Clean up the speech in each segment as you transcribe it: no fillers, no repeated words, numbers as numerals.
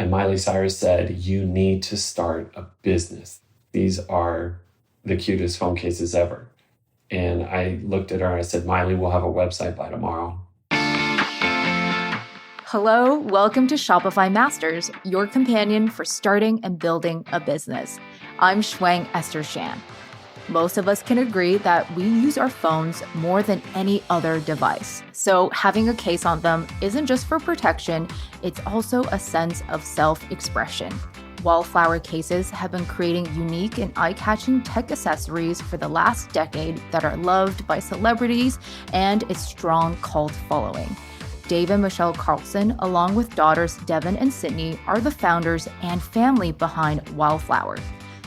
And Miley Cyrus said, "You need to start a business. These are the cutest phone cases ever." And I looked at her and I said, "Miley, we'll have a website by tomorrow." Hello, welcome to Shopify Masters, your companion for starting and building a business. I'm Shuang Esther Shan. Most of us can agree that we use our phones more than any other device. So having a case on them isn't just for protection, it's also a sense of self-expression. Wildflower Cases have been creating unique and eye-catching tech accessories for the last decade that are loved by celebrities and its strong cult following. Dave and Michelle Carlson, along with daughters Devin and Sydney, are the founders and family behind Wildflower.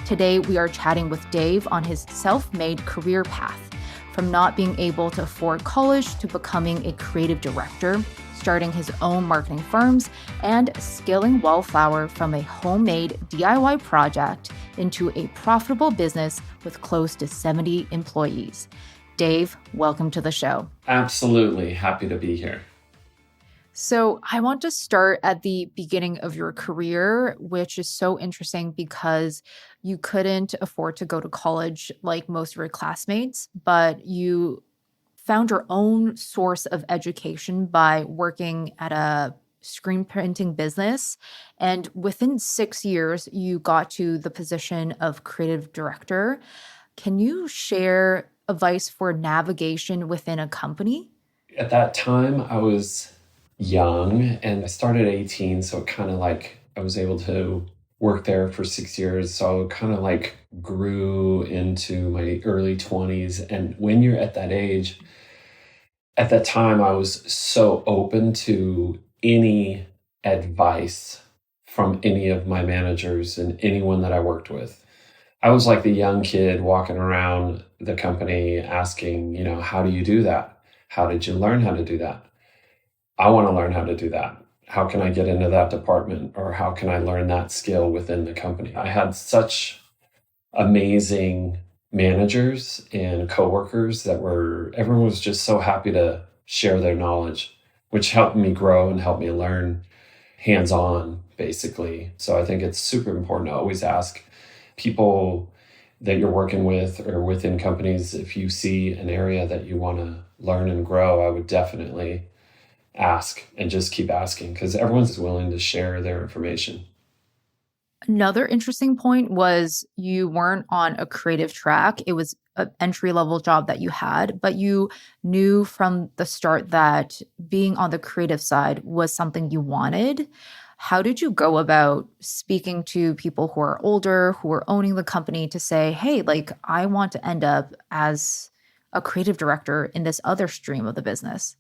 Today, we are chatting with Dave on his self-made career path, from not being able to afford college to becoming a creative director, starting his own marketing firms, and scaling Wildflower from a homemade DIY project into a profitable business with close to 70 employees. Dave, welcome to the show. Absolutely. Happy to be here. So I want to start at the beginning of your career, which is so interesting because you couldn't afford to go to college like most of your classmates, but you found your own source of education by working at a screen printing business. And within 6 years, you got to the position of creative director. Can you share advice for navigation within a company? At that time, I was young and I started at 18. So it kind of like I was able to work there for 6 years. So I kind of like grew into my early 20s. And when you're at that age, at that time, I was so open to any advice from any of my managers and anyone that I worked with. I was like the young kid walking around the company asking, how do you do that? How did you learn how to do that? I want to learn how to do that. How can I get into that department? Or how can I learn that skill within the company? I had such amazing managers and coworkers that everyone was just so happy to share their knowledge, which helped me grow and helped me learn hands-on, basically. So I think it's super important to always ask people that you're working with or within companies, if you see an area that you want to learn and grow, I would definitely ask and just keep asking because everyone's willing to share their information. Another interesting point was you weren't on a creative track. It was an entry-level job that you had, but you knew from the start that being on the creative side was something you wanted. How did you go about speaking to people who are older, who are owning the company to say, hey, I want to end up as a creative director in this other stream of the business?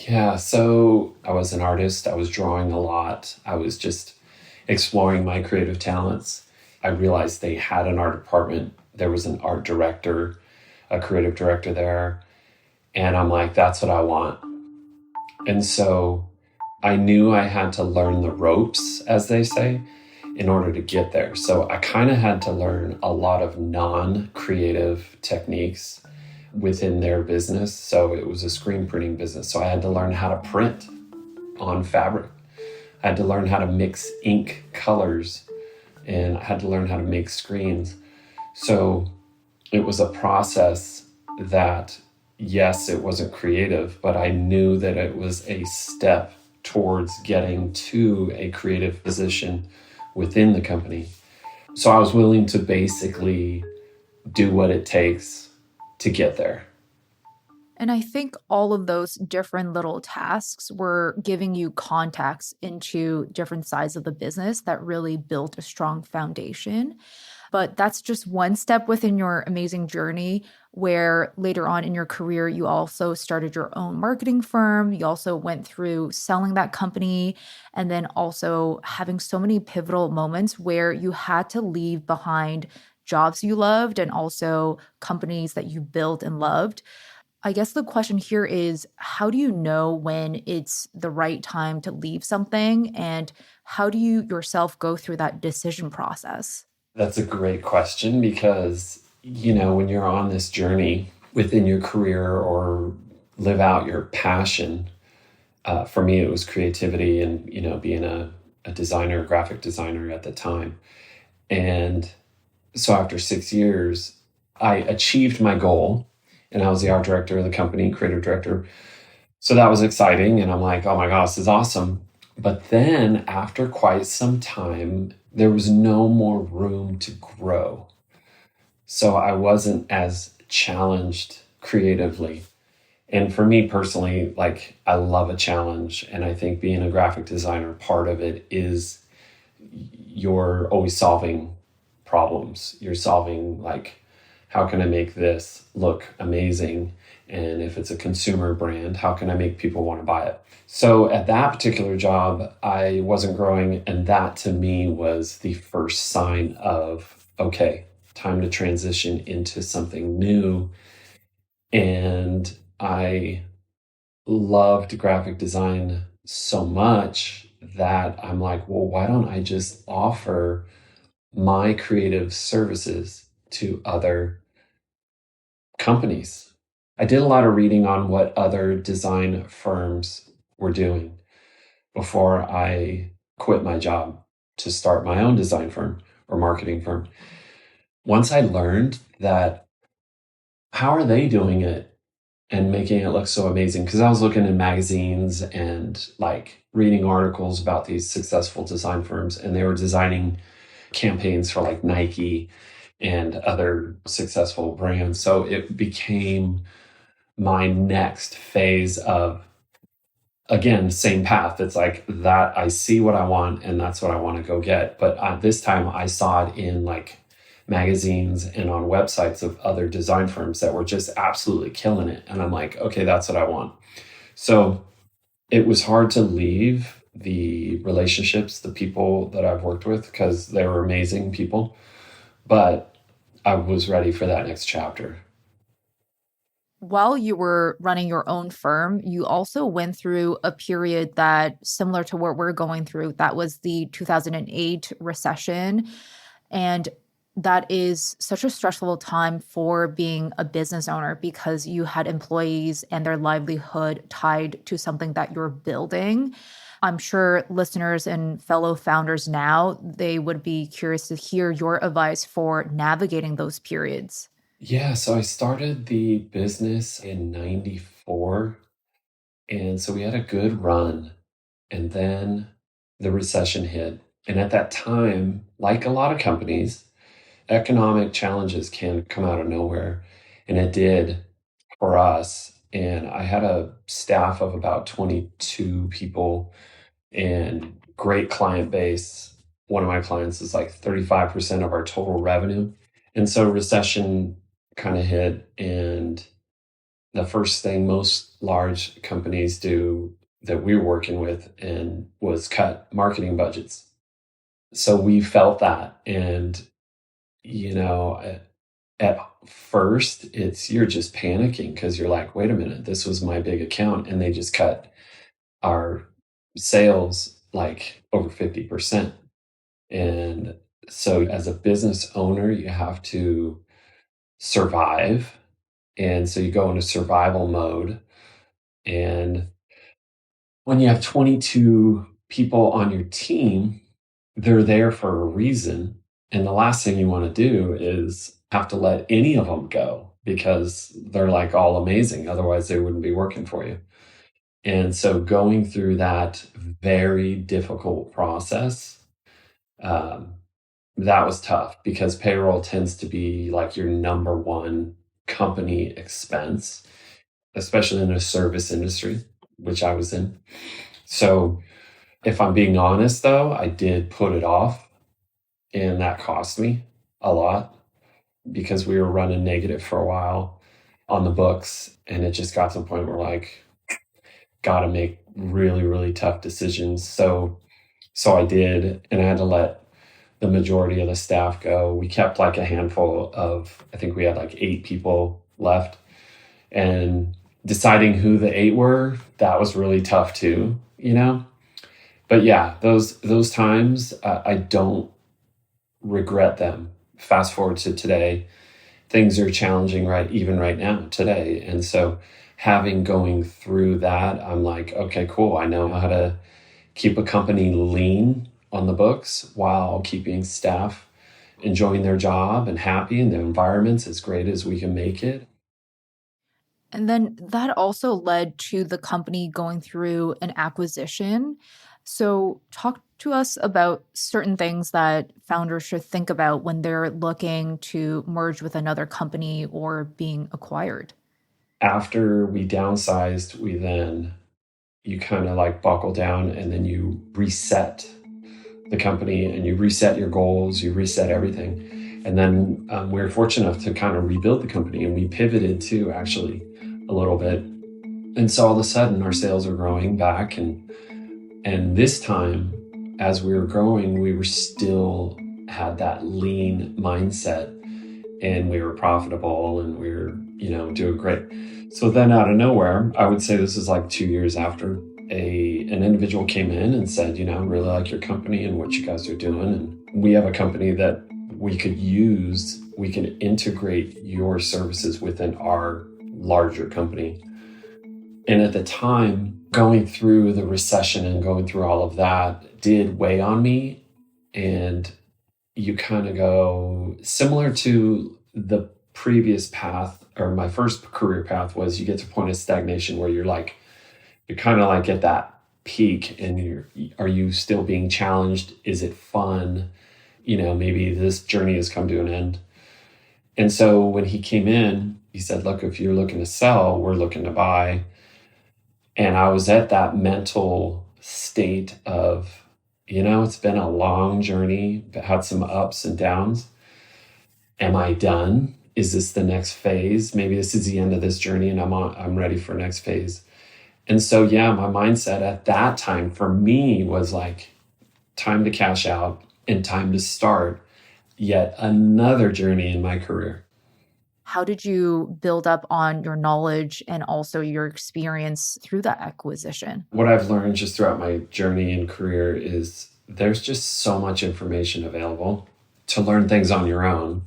Yeah, so I was an artist. I was drawing a lot. I was just exploring my creative talents. I realized they had an art department. There was an art director, a creative director there. And I'm like, that's what I want. And so I knew I had to learn the ropes, as they say, in order to get there. So I kind of had to learn a lot of non-creative techniques within their business. So it was a screen printing business. So I had to learn how to print on fabric. I had to learn how to mix ink colors, and I had to learn how to make screens. So it was a process that, yes, it wasn't creative, but I knew that it was a step towards getting to a creative position within the company. So I was willing to basically do what it takes to get there. And I think all of those different little tasks were giving you contacts into different sides of the business that really built a strong foundation. But that's just one step within your amazing journey where later on in your career, you also started your own marketing firm. You also went through selling that company and then also having so many pivotal moments where you had to leave behind jobs you loved and also companies that you built and loved. I guess the question here is, how do you know when it's the right time to leave something? And how do you yourself go through that decision process? That's a great question because, when you're on this journey within your career or live out your passion, for me, it was creativity and, being a a designer, a graphic designer at the time. And so after 6 years, I achieved my goal, and I was the art director of the company, creative director. So that was exciting. And I'm like, oh my gosh, this is awesome. But then after quite some time, there was no more room to grow. So I wasn't as challenged creatively. And for me personally, like, I love a challenge. And I think being a graphic designer, part of it is you're always solving problems. You're solving, like, how can I make this look amazing? And if it's a consumer brand, how can I make people want to buy it? So at that particular job, I wasn't growing. And that to me was the first sign of, okay, time to transition into something new. And I loved graphic design so much that I'm like, well, why don't I just offer my creative services to other companies? I did a lot of reading on what other design firms were doing before I quit my job to start my own design firm or marketing firm. Once I learned that, how are they doing it and making it look so amazing? Because I was looking in magazines and like reading articles about these successful design firms, and they were designing campaigns for like Nike and other successful brands. So it became my next phase of, again, same path. It's like that I see what I want and that's what I want to go get. But this time I saw it in like magazines and on websites of other design firms that were just absolutely killing it. And I'm like, okay, that's what I want. So it was hard to leave the relationships, the people that I've worked with, because they were amazing people. But I was ready for that next chapter. While you were running your own firm, you also went through a period that similar to what we're going through. That was the 2008 recession. And that is such a stressful time for being a business owner because you had employees and their livelihood tied to something that you're building. I'm sure listeners and fellow founders now, they would be curious to hear your advice for navigating those periods. Yeah, so I started the business in 94. And so we had a good run. And then the recession hit. And at that time, like a lot of companies, economic challenges can come out of nowhere. And it did for us. And I had a staff of about 22 people and great client base. One of my clients is like 35% of our total revenue. And so recession kind of hit, and the first thing most large companies do that we were working with and was cut marketing budgets. So we felt that. And, at first you're just panicking because you're like, wait a minute, this was my big account. And they just cut our sales like over 50%. And so as a business owner, you have to survive. And so you go into survival mode. And when you have 22 people on your team, they're there for a reason. And the last thing you want to do is have to let any of them go because they're like all amazing. Otherwise, they wouldn't be working for you. And so going through that very difficult process, that was tough because payroll tends to be like your number one company expense, especially in a service industry, which I was in. So if I'm being honest, though, I did put it off, and that cost me a lot because we were running negative for a while on the books. And it just got to the point where like, got to make really, really tough decisions. So I did, and I had to let the majority of the staff go. We kept like a handful of, I think we had like 8 people left, and deciding who the 8 were, that was really tough too, But yeah, those times, I don't regret them. Fast forward to today, things are challenging even right now today. And so going through that, I'm like, okay, cool. I know how to keep a company lean on the books while keeping staff enjoying their job and happy, and the environment's as great as we can make it. And then that also led to the company going through an acquisition. So, talk to us about certain things that founders should think about when they're looking to merge with another company or being acquired. After we downsized, you kind of like buckle down and then you reset the company and you reset your goals, you reset everything. And then we were fortunate enough to kind of rebuild the company, and we pivoted too, actually, a little bit. And so all of a sudden our sales are growing back. And this time, as we were growing, we were still had that lean mindset, and we were profitable, and we were, doing great. So then out of nowhere, I would say this is like 2 years after, an individual came in and said, I really like your company and what you guys are doing. And we have a company that we could use, we can integrate your services within our larger company. And at the time, going through the recession and going through all of that did weigh on me. And you kind of go, similar to the previous path, or my first career path, was you get to a point of stagnation where you're kind of like at that peak, and are you still being challenged? Is it fun? Maybe this journey has come to an end. And so when he came in, he said, look, if you're looking to sell, we're looking to buy. And I was at that mental state of, it's been a long journey, but had some ups and downs. Am I done? Is this the next phase? Maybe this is the end of this journey and I'm ready for next phase. And so, yeah, my mindset at that time for me was like, time to cash out and time to start yet another journey in my career. How did you build up on your knowledge and also your experience through that acquisition? What I've learned just throughout my journey and career is there's just so much information available to learn things on your own.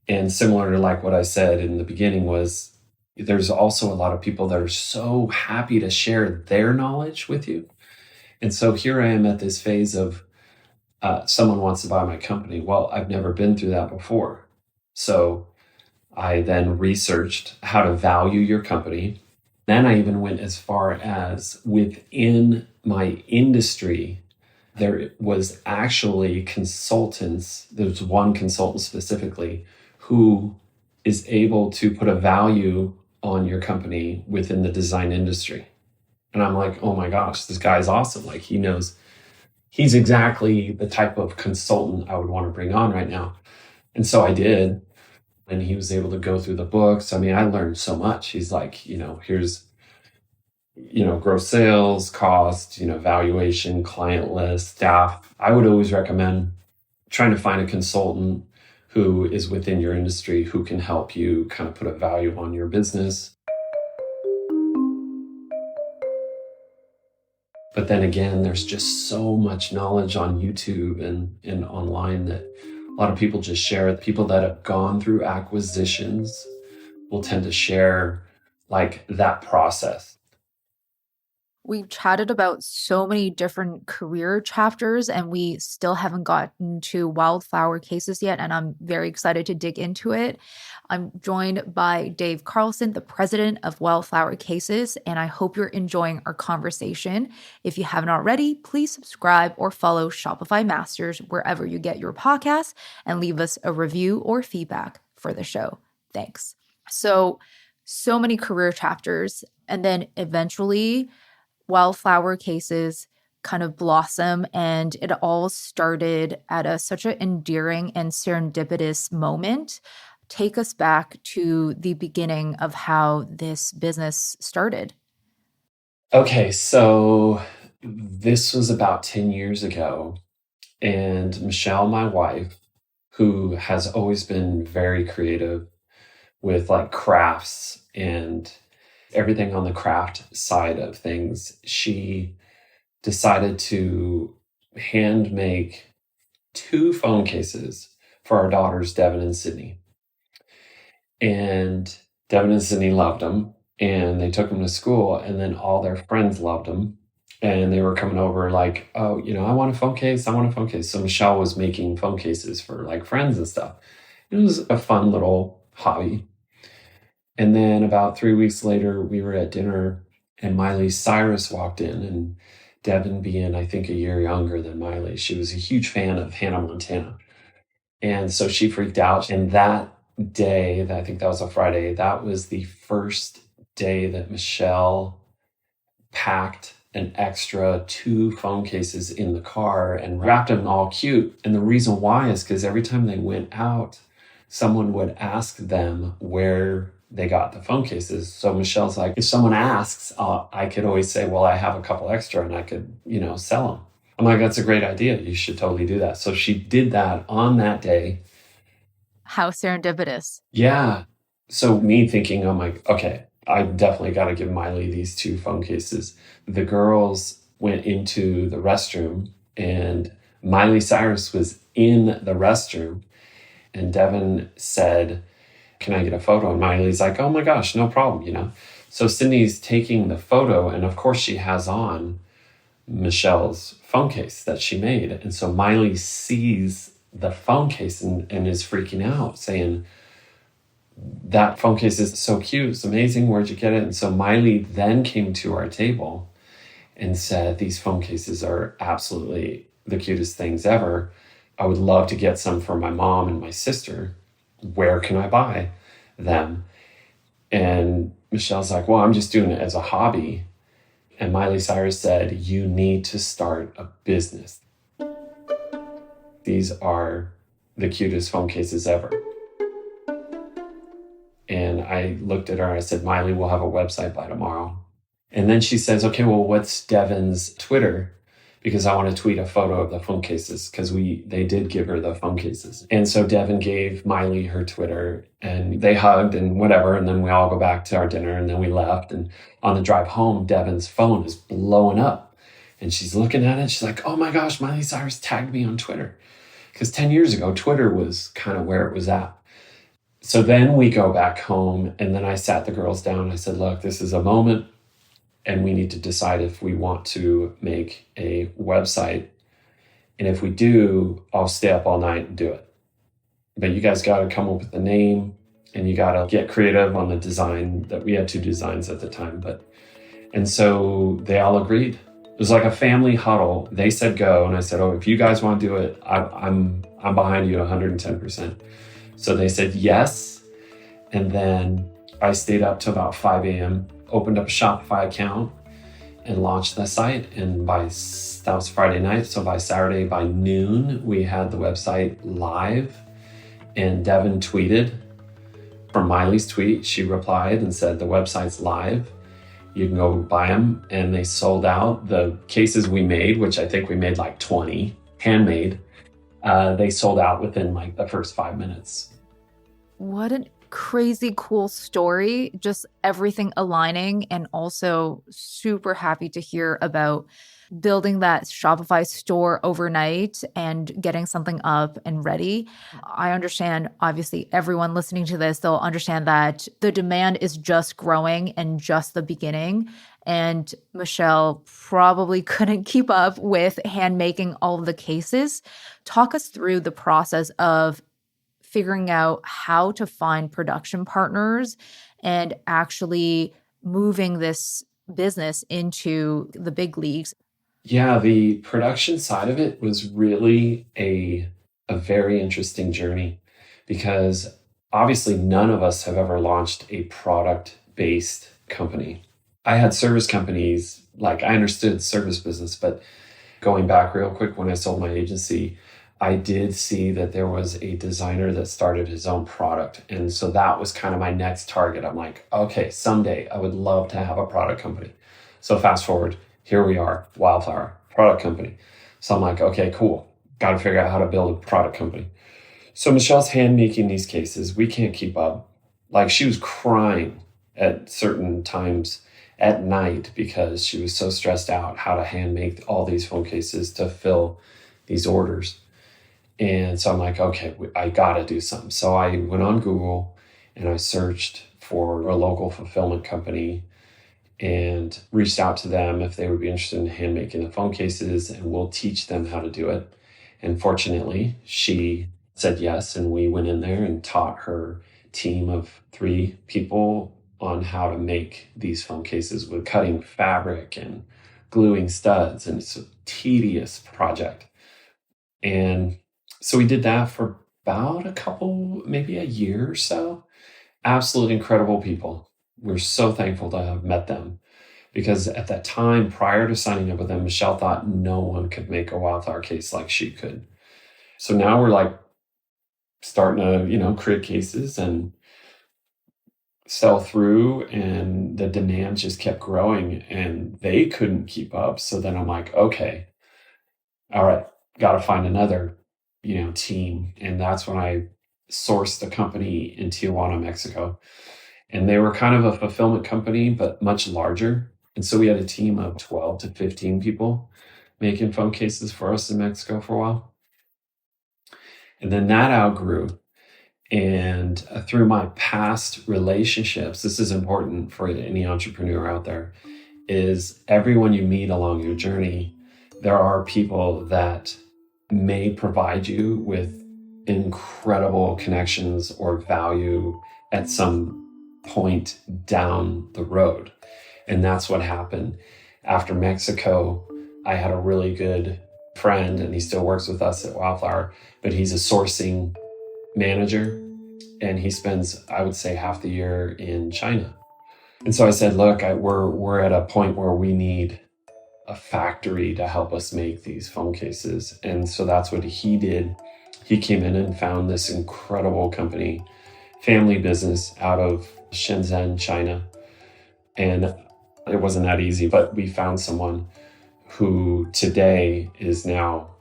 And similar to like what I said in the beginning, was there's also a lot of people that are so happy to share their knowledge with you. And so here I am at this phase of someone wants to buy my company. Well, I've never been through that before. So I then researched how to value your company. Then I even went as far as within my industry, there was actually consultants. There's one consultant specifically who is able to put a value on your company within the design industry. And I'm like, oh my gosh, this guy's awesome. Like he's exactly the type of consultant I would want to bring on right now. And so I did. And he was able to go through the books. I mean, I learned so much. He's like, here's, gross sales, cost, valuation, client list, staff. I would always recommend trying to find a consultant who is within your industry, who can help you kind of put a value on your business. But then again, there's just so much knowledge on YouTube and online that a lot of people just share. People that have gone through acquisitions will tend to share like that process. We've chatted about so many different career chapters, and we still haven't gotten to Wildflower Cases yet, and I'm very excited to dig into it. I'm joined by Dave Carlson, the president of Wildflower Cases, and I hope you're enjoying our conversation. If you haven't already, please subscribe or follow Shopify Masters wherever you get your podcasts, and leave us a review or feedback for the show. Thanks. So many career chapters, and then eventually Wildflower Cases kind of blossom, and it all started at such an endearing and serendipitous moment. Take us back to the beginning of how this business started. Okay, so this was about 10 years ago, and Michelle, my wife, who has always been very creative with like crafts and everything on the craft side of things, she decided to hand make 2 phone cases for our daughters, Devin and Sydney. And Devin and Sydney loved them, and they took them to school, and then all their friends loved them. And they were coming over like, oh, I want a phone case. I want a phone case. So Michelle was making phone cases for like friends and stuff. It was a fun little hobby. And then about 3 weeks later, we were at dinner and Miley Cyrus walked in, and Devin being, I think, a year younger than Miley, she was a huge fan of Hannah Montana. And so she freaked out. And that day, I think that was a Friday, that was the first day that Michelle packed an extra 2 phone cases in the car and wrapped them all cute. And the reason why is because every time they went out, someone would ask them where they got the phone cases. So Michelle's like, if someone asks, I could always say, well, I have a couple extra and I could, sell them. I'm like, that's a great idea. You should totally do that. So she did that on that day. How serendipitous. Yeah. So me thinking, I'm like, okay, I definitely got to give Miley these 2 phone cases. The girls went into the restroom and Miley Cyrus was in the restroom, and Devin said, can I get a photo? And Miley's like, oh my gosh, no problem, So Sydney's taking the photo, and of course she has on Michelle's phone case that she made. And so Miley sees the phone case and is freaking out, saying, that phone case is so cute. It's amazing. Where'd you get it? And so Miley then came to our table and said, these phone cases are absolutely the cutest things ever. I would love to get some for my mom and my sister. Where can I buy them? And Michelle's like, well, I'm just doing it as a hobby. And Miley Cyrus said, you need to start a business. These are the cutest phone cases ever. And I looked at her and I said, Miley, we'll have a website by tomorrow. And then she says, okay, well, what's Devin's Twitter? Because I want to tweet a photo of the phone cases, because they did give her the phone cases. And so Devin gave Miley her Twitter and they hugged and whatever. And then we all go back to our dinner and then we left. And on the drive home, Devin's phone is blowing up and she's looking at it. She's like, oh my gosh, Miley Cyrus tagged me on Twitter. Because 10 years ago, Twitter was kind of where it was at. So then we go back home and then I sat the girls down. I said, look, this is a moment and we need to decide if we want to make a website. And if we do, I'll stay up all night and do it. But you guys got to come up with the name and you got to get creative on the design. That we had 2 designs at the time. And so they all agreed. It was like a family huddle. They said go. And I said, oh, if you guys want to do it, I'm behind you 110%. So they said yes. And then I stayed up till about 5 a.m., opened up a Shopify account and launched the site. And that was Friday night. So by Saturday, by noon, we had the website live. And Devin tweeted from Miley's tweet. She replied and said, the website's live. You can go buy them. And they sold out. The cases we made, which I think we made like 20, handmade, they sold out within like the first 5 minutes. What a crazy cool story. Just everything aligning, and also super happy to hear about building that Shopify store overnight and getting something up and ready. I understand, obviously, everyone listening to this, they'll understand that the demand is just growing and just the beginning. And Michelle probably couldn't keep up with hand making all of the cases. Talk us through the process of figuring out how to find production partners and actually moving this business into the big leagues. Yeah, the production side of it was really a very interesting journey, because obviously none of us have ever launched a product-based company. I had service companies, like I understood service business, but going back real quick, when I sold my agency, I did see that there was a designer that started his own product. And so that was kind of my next target. I'm like, okay, someday I would love to have a product company. So fast forward, here we are, Wildflower, product company. So I'm like, okay, cool. Got to figure out how to build a product company. So Michelle's hand making these cases. We can't keep up. Like, she was crying at certain times at night because she was so stressed out how to hand make all these phone cases to fill these orders. And so I'm like, okay, I got to do something. So I went on Google and I searched for a local fulfillment company. and reached out to them if they would be interested in hand making the phone cases, and we'll teach them how to do it. And fortunately, she said yes, and we went in there and taught her team of 3 people on how to make these phone cases with cutting fabric and gluing studs. And it's a tedious project. And so we did that for about maybe a year or so. Absolutely incredible people. We're so thankful to have met them, because at that time, prior to signing up with them, Michelle thought no one could make a wildflower case like she could. So now we're like starting to, create cases and sell through, and the demand just kept growing and they couldn't keep up. So then I'm like, okay, all right, got to find another, team. And that's when I sourced a company in Tijuana, Mexico. And they were kind of a fulfillment company, but much larger. And so we had a team of 12 to 15 people making phone cases for us in Mexico for a while. And then that outgrew. And through my past relationships, this is important for any entrepreneur out there, is everyone you meet along your journey, there are people that may provide you with incredible connections or value at some point down the road. And that's what happened. After Mexico, I had a really good friend, and he still works with us at Wildflower, but he's a sourcing manager, and he spends, I would say, half the year in China. And so I said, look, we're at a point where we need a factory to help us make these phone cases. And so that's what he did. He came in and found this incredible company, family business out of Shenzhen, China. And it wasn't that easy, but we found someone who today is now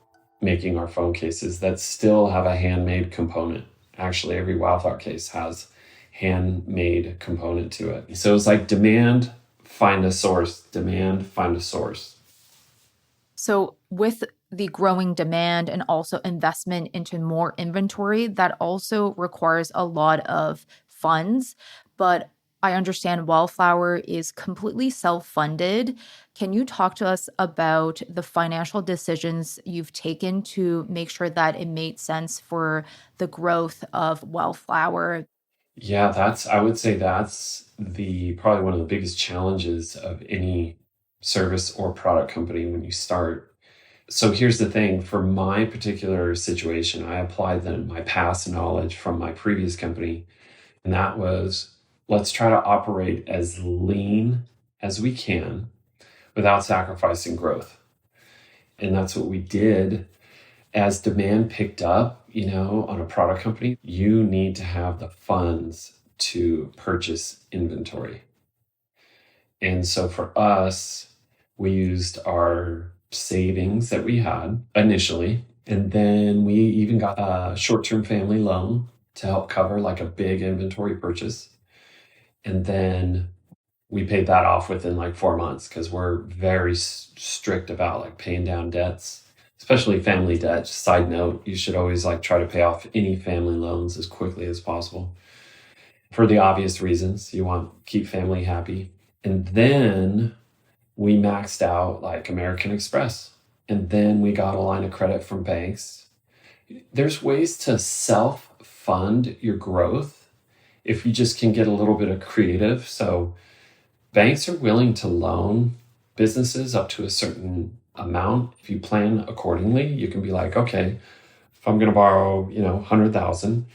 making our phone cases that still have a handmade component. Actually, every Wildflower case has handmade component to it. So it's like demand, find a source, demand, find a source. So with the growing demand and also investment into more inventory, that also requires a lot of funds. But I understand Wildflower is completely self-funded. Can you talk to us about the financial decisions you've taken to make sure that it made sense for the growth of Wildflower? Yeah, I would say that's probably one of the biggest challenges of any service or product company when you start. So here's the thing, for my particular situation, I applied my past knowledge from my previous company, and that was, let's try to operate as lean as we can without sacrificing growth. And that's what we did. As demand picked up, on a product company, you need to have the funds to purchase inventory. And so for us, we used our savings that we had initially, and then we even got a short-term family loan to help cover like a big inventory purchase. And then we paid that off within like 4 months, because we're very strict about like paying down debts, especially family debt. Side note, you should always like try to pay off any family loans as quickly as possible for the obvious reasons. You want to keep family happy. And then we maxed out like American Express. And then we got a line of credit from banks. There's ways to self-fund your growth if you just can get a little bit of creative. So banks are willing to loan businesses up to a certain amount. If you plan accordingly, you can be like, okay, if I'm going to borrow, 100,000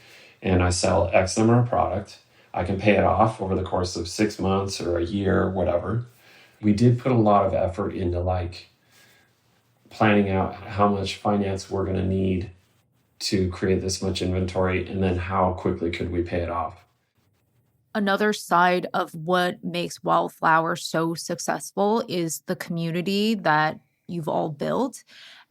and I sell X number of product, I can pay it off over the course of 6 months or a year, whatever. We did put a lot of effort into like planning out how much finance we're going to need to create this much inventory, and then how quickly could we pay it off. Another side of what makes Wildflower so successful is the community that you've all built.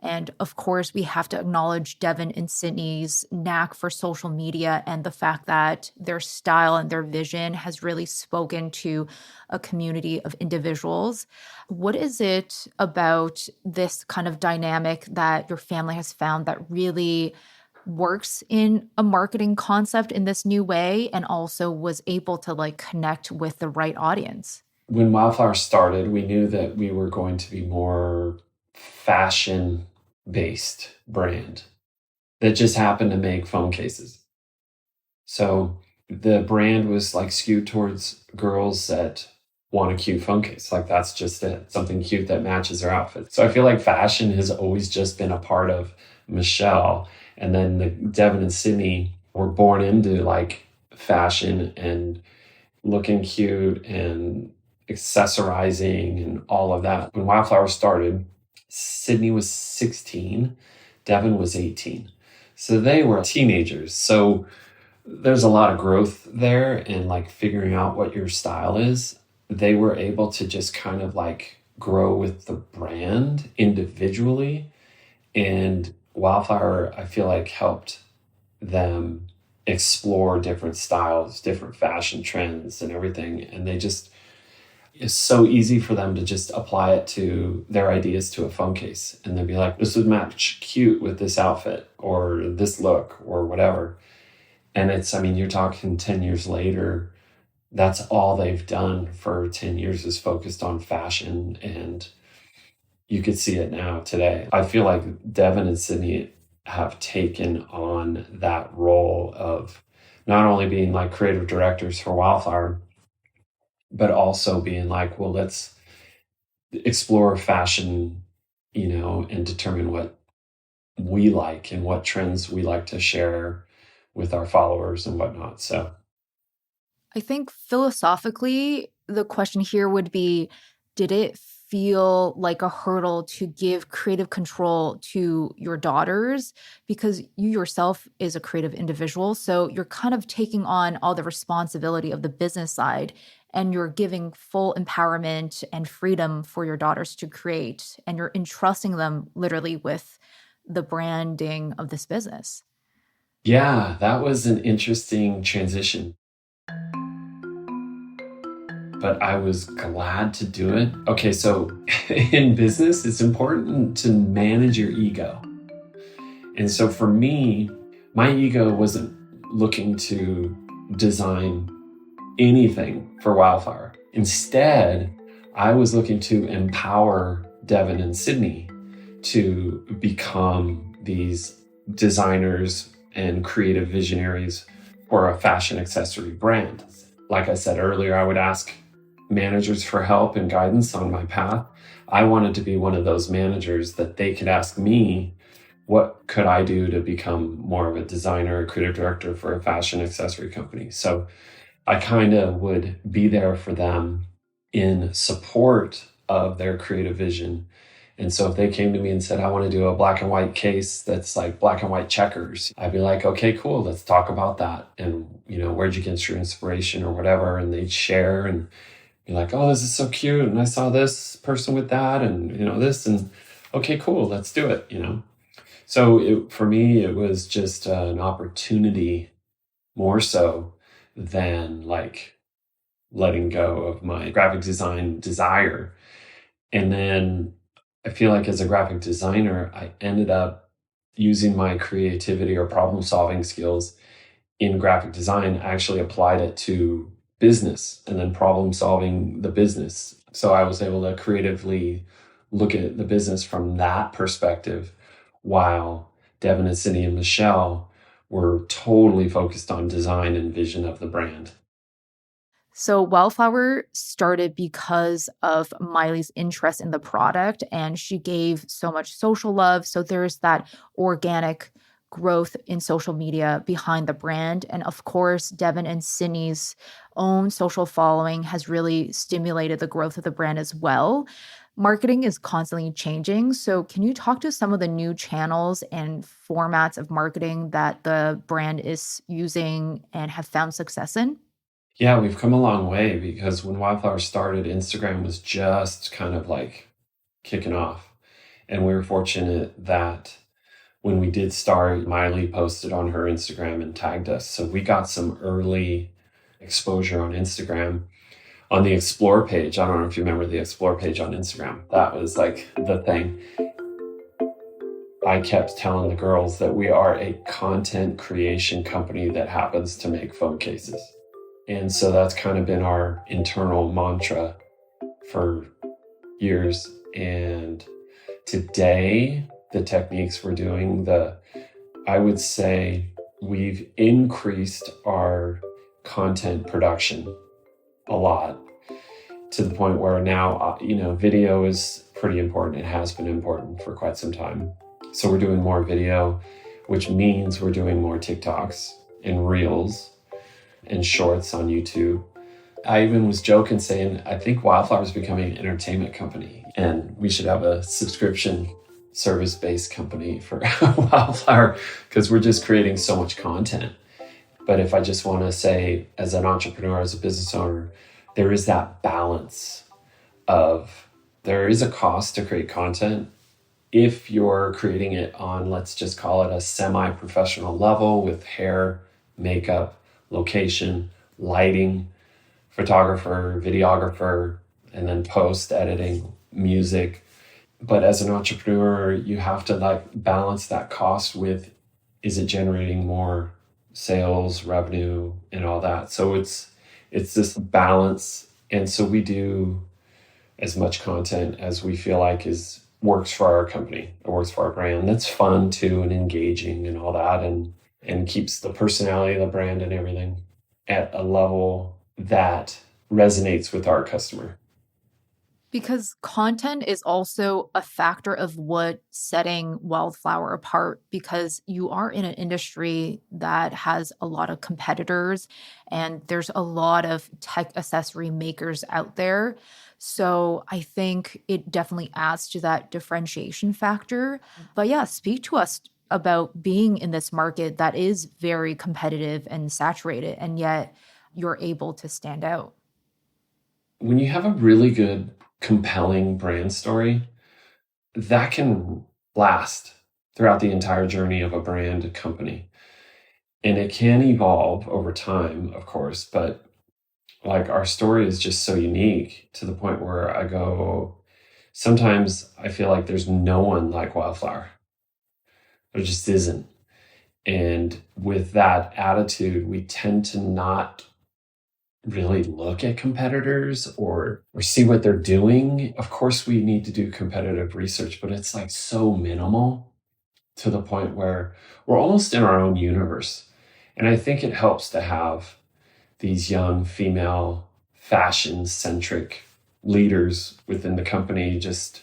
And of course, we have to acknowledge Devin and Sydney's knack for social media and the fact that their style and their vision has really spoken to a community of individuals. What is it about this kind of dynamic that your family has found that really works in a marketing concept in this new way, and also was able to like connect with the right audience? when Wildflower started, we knew that we were going to be more fashion-based brand that just happened to make phone cases. So the brand was like skewed towards girls that want a cute phone case. Like that's just it, something cute that matches their outfit. So I feel like fashion has always just been a part of Michelle. And then Devin and Sydney were born into like fashion and looking cute and accessorizing and all of that. When Wildflower started, Sydney was 16, Devin was 18. So they were teenagers. So there's a lot of growth there and like figuring out what your style is. They were able to just kind of like grow with the brand individually. And Wildflower, I feel like, helped them explore different styles, different fashion trends and everything. And it's so easy for them to just apply it to their ideas to a phone case. And they'd be like, this would match cute with this outfit or this look or whatever. And you're talking 10 years later, that's all they've done for 10 years is focused on fashion. And you could see it now today. I feel like Devin and Sydney have taken on that role of not only being like creative directors for Wildflower, but also being like, well, let's explore fashion, and determine what we like and what trends we like to share with our followers and whatnot. So I think philosophically, the question here would be, did it feel like a hurdle to give creative control to your daughters? Because you yourself is a creative individual. So you're kind of taking on all the responsibility of the business side and you're giving full empowerment and freedom for your daughters to create. And you're entrusting them literally with the branding of this business. yeah, that was an interesting transition. But I was glad to do it. Okay, so in business, it's important to manage your ego. And so for me, my ego wasn't looking to design anything for Wildflower. Instead, I was looking to empower Devin and Sydney to become these designers and creative visionaries for a fashion accessory brand. Like I said earlier, I would ask managers for help and guidance on my path. I wanted to be one of those managers that they could ask me, what could I do to become more of a designer, a creative director for a fashion accessory company? So I kind of would be there for them in support of their creative vision. And so if they came to me and said, I want to do a black and white case that's like black and white checkers, I'd be like, okay, cool, let's talk about that. And, where'd you get your inspiration or whatever? And they'd share and be like, oh, this is so cute. And I saw this person with that and, this. And okay, cool, let's do it, So for me, it was just an opportunity more so than like letting go of my graphic design desire. And then I feel like as a graphic designer, I ended up using my creativity or problem solving skills in graphic design. I actually applied it to business and then problem solving the business. So I was able to creatively look at the business from that perspective, while Devin and Sydney and Michelle were totally focused on design and vision of the brand. So Wildflower started because of Miley's interest in the product, and she gave so much social love. So there's that organic growth in social media behind the brand. And of course, Devin and Sydney's own social following has really stimulated the growth of the brand as well. Marketing is constantly changing. So can you talk to some of the new channels and formats of marketing that the brand is using and have found success in? Yeah, we've come a long way because when Wildflower started, Instagram was just kind of like kicking off. And we were fortunate that when we did start, Miley posted on her Instagram and tagged us. So we got some early exposure on Instagram. On the Explore page, I don't know if you remember the Explore page on Instagram. That was like the thing. I kept telling the girls that we are a content creation company that happens to make phone cases. And so that's kind of been our internal mantra for years. And today, the techniques we're doing, I would say we've increased our content production a lot to the point where now, video is pretty important. It has been important for quite some time. So we're doing more video, which means we're doing more TikToks and Reels and Shorts on YouTube. I even was joking saying, I think Wildflower is becoming an entertainment company and we should have a subscription service-based company for Wildflower because we're just creating so much content. But if I just want to say, as an entrepreneur, as a business owner, there is that balance of there is a cost to create content if you're creating it on, let's just call it a semi-professional level with hair, makeup, location, lighting, photographer, videographer, and then post editing, music. But as an entrepreneur, you have to balance that cost with, is it generating more sales, revenue, and all that? So it's this balance. And so we do as much content as we feel like works for our company, it works for our brand. That's fun too, and engaging and all that, and keeps the personality of the brand and everything at a level that resonates with our customer. Because content is also a factor of what setting Wildflower apart, because you are in an industry that has a lot of competitors and there's a lot of tech accessory makers out there. So I think it definitely adds to that differentiation factor. But yeah, speak to us about being in this market that is very competitive and saturated, and yet you're able to stand out. When you have a really good, compelling brand story, that can last throughout the entire journey of a brand company. And it can evolve over time, of course, but our story is just so unique to the point where I go, sometimes I feel like there's no one like Wildflower. There just isn't. And with that attitude, we tend to not really look at competitors or see what they're doing. Of course, we need to do competitive research, but it's so minimal to the point where we're almost in our own universe. And I think it helps to have these young female fashion-centric leaders within the company just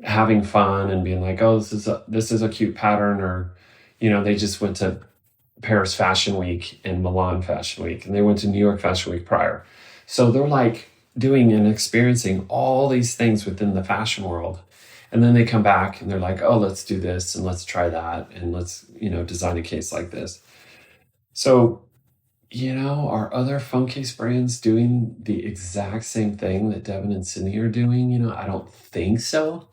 having fun and being like, oh, this is a cute pattern, or they just went to Paris Fashion Week and Milan Fashion Week, and they went to New York Fashion Week prior. So they're doing and experiencing all these things within the fashion world. And then they come back and they're like, oh, let's do this and let's try that. And let's, design a case like this. So, are other phone case brands doing the exact same thing that Devin and Sydney are doing? I don't think so.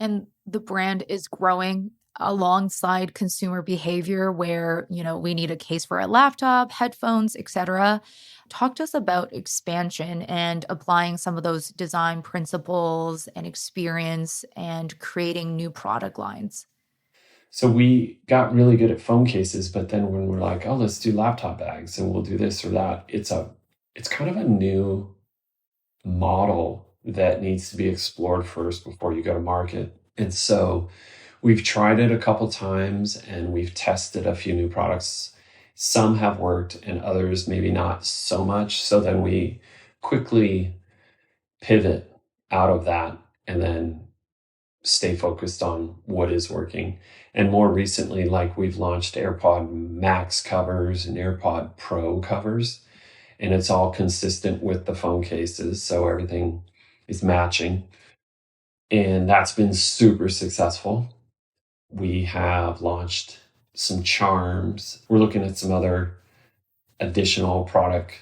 And the brand is growing alongside consumer behavior where, we need a case for a laptop, headphones, etc. Talk to us about expansion and applying some of those design principles and experience and creating new product lines. So we got really good at phone cases, but then when we're like, oh, let's do laptop bags and we'll do this or that, it's kind of a new model that needs to be explored first before you go to market. And so we've tried it a couple times and we've tested a few new products. Some have worked and others maybe not so much. So then we quickly pivot out of that and then stay focused on what is working. And more recently, we've launched AirPod Max covers and AirPod Pro covers, and it's all consistent with the phone cases. So everything is matching. And that's been super successful. We have launched some charms. We're looking at some other additional product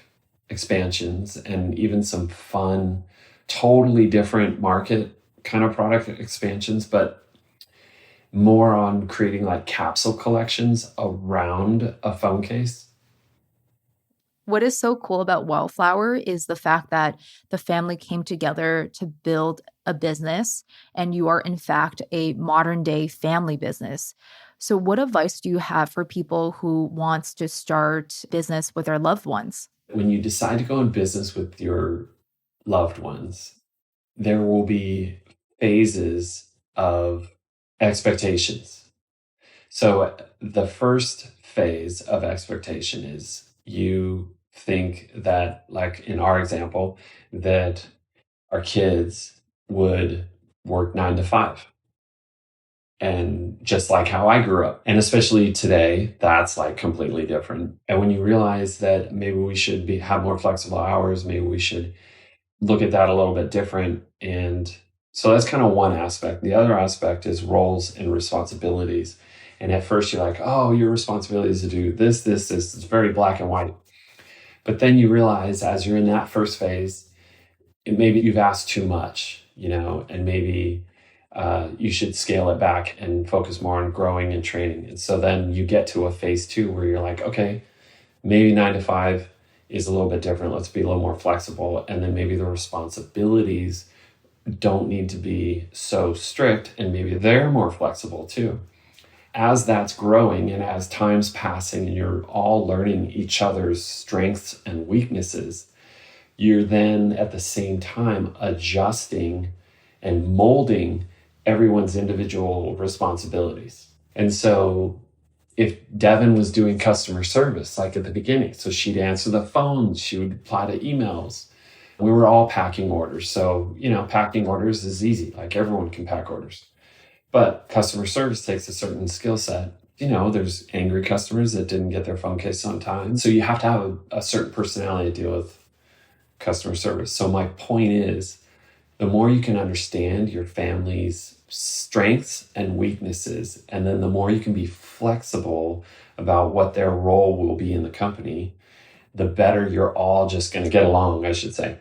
expansions and even some fun, totally different market kind of product expansions, but more on creating capsule collections around a phone case. What is so cool about Wildflower is the fact that the family came together to build a business, and you are in fact a modern day family business. So what advice do you have for people who wants to start business with their loved ones? When you decide to go in business with your loved ones, there will be phases of expectations. So the first phase of expectation is you think that, like in our example, that our kids would work 9 to 5. And just like how I grew up. And especially today, that's like completely different. And when you realize that maybe we should have more flexible hours, maybe we should look at that a little bit different. And so that's kind of one aspect. The other aspect is roles and responsibilities. And at first you're like, oh, your responsibility is to do this, this, this. It's very black and white. But then you realize as you're in that first phase, maybe you've asked too much, and maybe you should scale it back and focus more on growing and training. And so then you get to a phase 2 where you're like, okay, maybe 9 to 5 is a little bit different. Let's be a little more flexible. And then maybe the responsibilities don't need to be so strict, and maybe they're more flexible too. As that's growing and as time's passing and you're all learning each other's strengths and weaknesses, you're then at the same time adjusting and molding everyone's individual responsibilities. And so if Devin was doing customer service, like at the beginning, so she'd answer the phone, she would reply to emails. We were all packing orders. So, packing orders is easy. Like everyone can pack orders. But customer service takes a certain skill set. There's angry customers that didn't get their phone case on time. So you have to have a certain personality to deal with customer service. So my point is, the more you can understand your family's strengths and weaknesses, and then the more you can be flexible about what their role will be in the company, the better you're all just going to get along, I should say.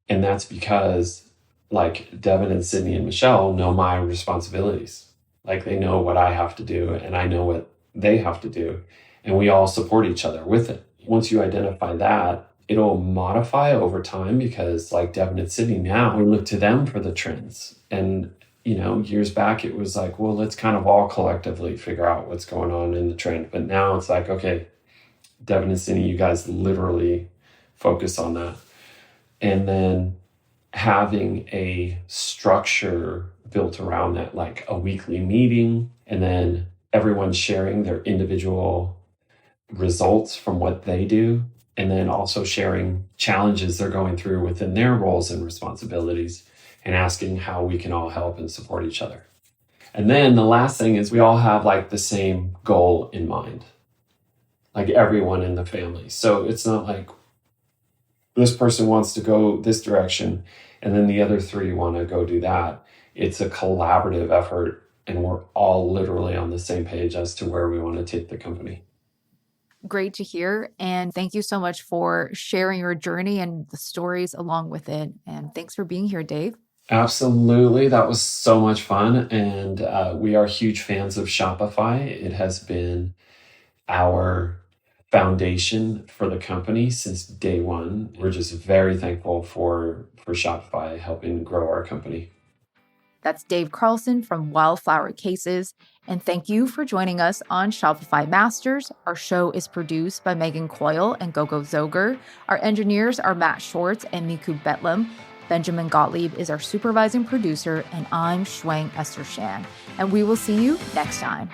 And that's because, like, Devin and Sydney and Michelle know my responsibilities. Like, they know what I have to do, and I know what they have to do. And we all support each other with it. Once you identify that, it'll modify over time because, like Devin and Sydney now, we look to them for the trends. And, years back, it was like, well, let's kind of all collectively figure out what's going on in the trend. But now it's like, okay, Devin and Sydney, you guys literally focus on that. And then having a structure built around that, like a weekly meeting, and then everyone sharing their individual results from what they do, and then also sharing challenges they're going through within their roles and responsibilities, and asking how we can all help and support each other. And then the last thing is we all have like the same goal in mind, like everyone in the family. So it's not like this person wants to go this direction and then the other 3 want to go do that. It's a collaborative effort, and we're all literally on the same page as to where we want to take the company. Great to hear. And thank you so much for sharing your journey and the stories along with it. And thanks for being here, Dave. Absolutely. That was so much fun. And we are huge fans of Shopify. It has been our foundation for the company since day one. We're just very thankful for Shopify helping grow our company. That's Dave Carlson from Wildflower Cases. And thank you for joining us on Shopify Masters. Our show is produced by Megan Coyle and Gogo Zoger. Our engineers are Matt Schwartz and Miku Betlam. Benjamin Gottlieb is our supervising producer, and I'm Shwang Esther Shan. And we will see you next time.